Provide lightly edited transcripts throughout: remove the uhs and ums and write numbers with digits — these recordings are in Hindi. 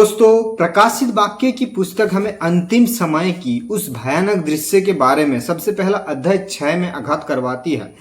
दोस्तों, प्रकाशित वाक्य की पुस्तक हमें अंतिम समय की उस भयानक दृश्य के बारे में सबसे पहला अध्याय 6 में अवगत करवाती है।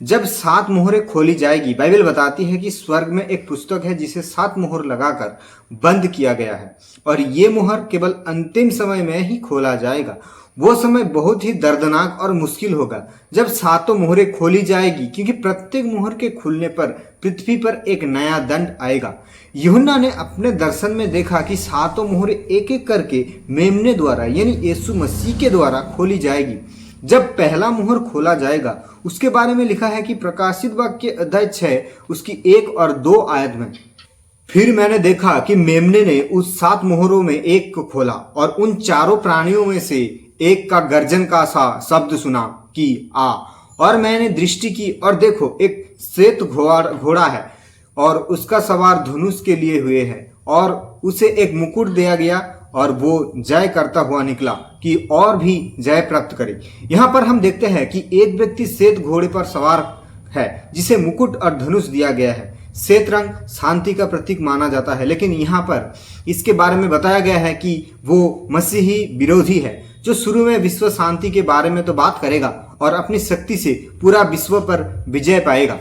जब 7 मोहरें खोली जाएगी, बाइबल बताती है कि स्वर्ग में एक पुस्तक है जिसे 7 मोहर लगाकर बंद किया गया है और ये मोहर केवल अंतिम समय में ही खोला जाएगा। वो समय बहुत ही दर्दनाक और मुश्किल होगा जब 7 मोहरें खोली जाएगी, क्योंकि प्रत्येक मोहर के खुलने पर पृथ्वी पर एक नया दंड आएगा। यूहन्ना ने अपने दर्शन में देखा कि 7 मोहरें एक एक करके मेमने द्वारा यानी यीशु मसीह के द्वारा खोली जाएगी। जब पहला मोहर खोला जाएगा, उसके बारे में लिखा है कि प्रकाशित वाक्य अध्याय 6 उसकी 1 और 2 आयत में, फिर मैंने देखा कि मेमने ने उस 7 मोहरों में एक को खोला और उन चारों प्राणियों में से एक का गर्जन का सा शब्द सुना कि आ। और मैंने दृष्टि की और देखो, एक श्वेत घोड़ा है और उसका सवार धनुष के लिए हुए है और उसे एक मुकुट दिया गया और वो जय करता हुआ निकला कि और भी जय प्राप्त करे। यहाँ पर हम देखते हैं कि एक व्यक्ति श्वेत घोड़े पर सवार है जिसे मुकुट और धनुष दिया गया है। श्वेत रंग शांति का प्रतीक माना जाता है, लेकिन यहाँ पर इसके बारे में बताया गया है कि वो मसीही विरोधी है जो शुरू में विश्व शांति के बारे में तो बात करेगा और अपनी शक्ति से पूरा विश्व पर विजय पाएगा।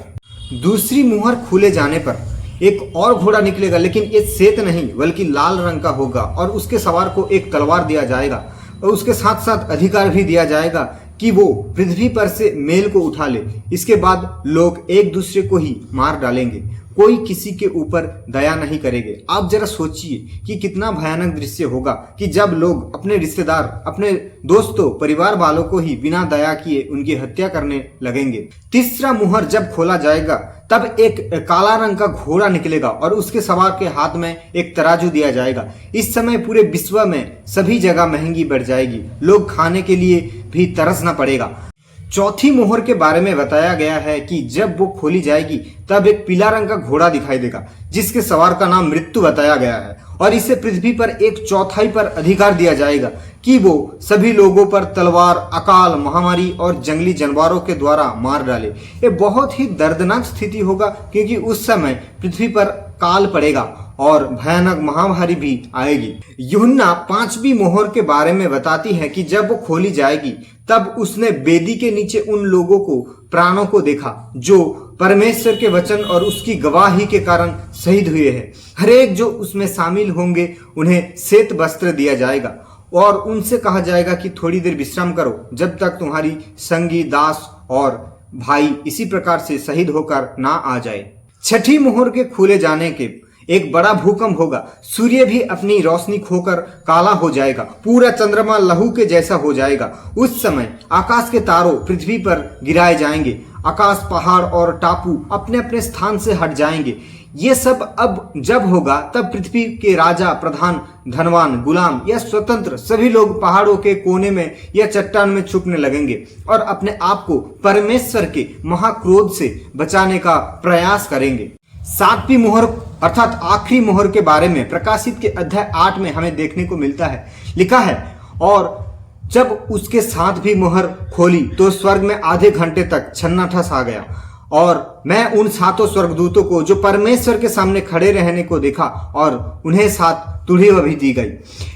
दूसरी मुहर खुले जाने पर एक और घोड़ा निकलेगा, लेकिन ये श्वेत नहीं बल्कि लाल रंग का होगा और उसके सवार को एक तलवार दिया जाएगा और उसके साथ साथ अधिकार भी दिया जाएगा कि वो पृथ्वी पर से मेल को उठा ले। इसके बाद लोग एक दूसरे को ही मार डालेंगे, कोई किसी के ऊपर दया नहीं करेंगे। आप जरा सोचिए कि कितना भयानक दृश्य होगा कि जब लोग अपने रिश्तेदार, अपने दोस्तों, परिवार वालों को ही बिना दया किए उनकी हत्या करने लगेंगे। तीसरा मुहर जब खोला जाएगा, तब एक काला रंग का घोड़ा निकलेगा और उसके सवार के हाथ में एक तराजू दिया जाएगा। इस समय पूरे विश्व में सभी जगह महंगी बढ़ जाएगी, लोग खाने के लिए भी तरसना पड़ेगा। चौथी मोहर के बारे में बताया गया है कि जब वो खोली जाएगी तब एक पीला रंग का घोड़ा दिखाई देगा जिसके सवार का नाम मृत्यु बताया गया है और इसे पृथ्वी पर 1/4 पर अधिकार दिया जाएगा कि वो सभी लोगों पर तलवार, अकाल, महामारी और जंगली जानवरों के द्वारा मार डाले। ये बहुत ही दर्दनाक स्थिति होगा क्योंकि उस समय पृथ्वी पर काल पड़ेगा और भयानक महामारी भी आएगी। यूहन्ना 5वीं मोहर के बारे में बताती है कि जब वो खोली जाएगी तब उसने वेदी के नीचे उन लोगों को, प्राणों को देखा जो परमेश्वर के वचन और उसकी गवाही के कारण शहीद हुए हैं। हर एक जो उसमें शामिल होंगे उन्हें श्वेत वस्त्र दिया जाएगा और उनसे कहा जाएगा कि थोड़ी देर विश्राम करो जब तक तुम्हारी संगी, दास और भाई इसी प्रकार से शहीद होकर ना आ जाए। 6ठी मोहर के खुले जाने के एक बड़ा भूकंप होगा, सूर्य भी अपनी रोशनी खोकर काला हो जाएगा, पूरा चंद्रमा लहू के जैसा हो जाएगा। उस समय आकाश के तारों पृथ्वी पर गिराए जाएंगे, आकाश, पहाड़ और टापू अपने अपने स्थान से हट जाएंगे। ये सब अब जब होगा तब पृथ्वी के राजा, प्रधान, धनवान, गुलाम या स्वतंत्र सभी लोग पहाड़ों के कोने में या चट्टान में छुपने लगेंगे और अपने आप को परमेश्वर के महाक्रोध से बचाने का प्रयास करेंगे। 7वीं मोहर अर्थात आखिरी मोहर के बारे में प्रकाशित के अध्याय 8 में हमें देखने को मिलता है। लिखा है, और जब उसके 7वीं मोहर खोली तो स्वर्ग में आधे घंटे तक सन्नाटा छा गया और मैं उन 7 स्वर्गदूतों को जो परमेश्वर के सामने खड़े रहने को देखा और उन्हें 7 तुड़ियां भी दी गई।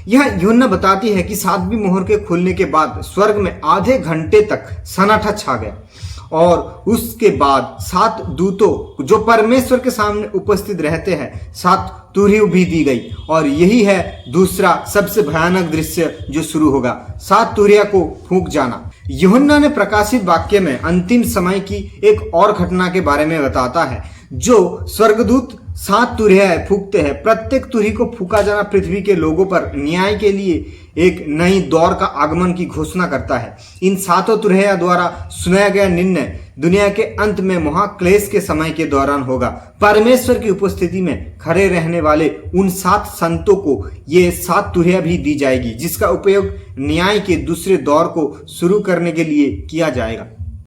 यह यूहन्ना बताती है कि 7वीं मोहर के खुलने के बाद स्वर्ग में आधे घंटे तक सन्नाटा छा गया और उसके बाद 7 दूतों जो परमेश्वर के सामने उपस्थित रहते हैं 7 तुड़ियां भी दी गई और यही है दूसरा सबसे भयानक दृश्य जो शुरू होगा, 7 तुड़ियां को फूंक जाना। यूहन्ना ने प्रकाशित वाक्य में अंतिम समय की एक और घटना के बारे में बताता है। जो स्वर्गदूत 7 तुड़ियां फूंकते हैं, प्रत्येक तुरही को फूंका जाना पृथ्वी के लोगों पर न्याय के लिए एक नई दौर का आगमन की घोषणा करता है। इन 7 तुरहियों द्वारा सुनाया गया निर्णय दुनिया के अंत में महाक्लेश के समय के दौरान होगा। परमेश्वर की उपस्थिति में खड़े रहने वाले उन 7 संतों को ये 7 तुरहियां भी दी जाएगी जिसका उपयोग न्याय के दूसरे दौर को शुरू करने के लिए किया जाएगा।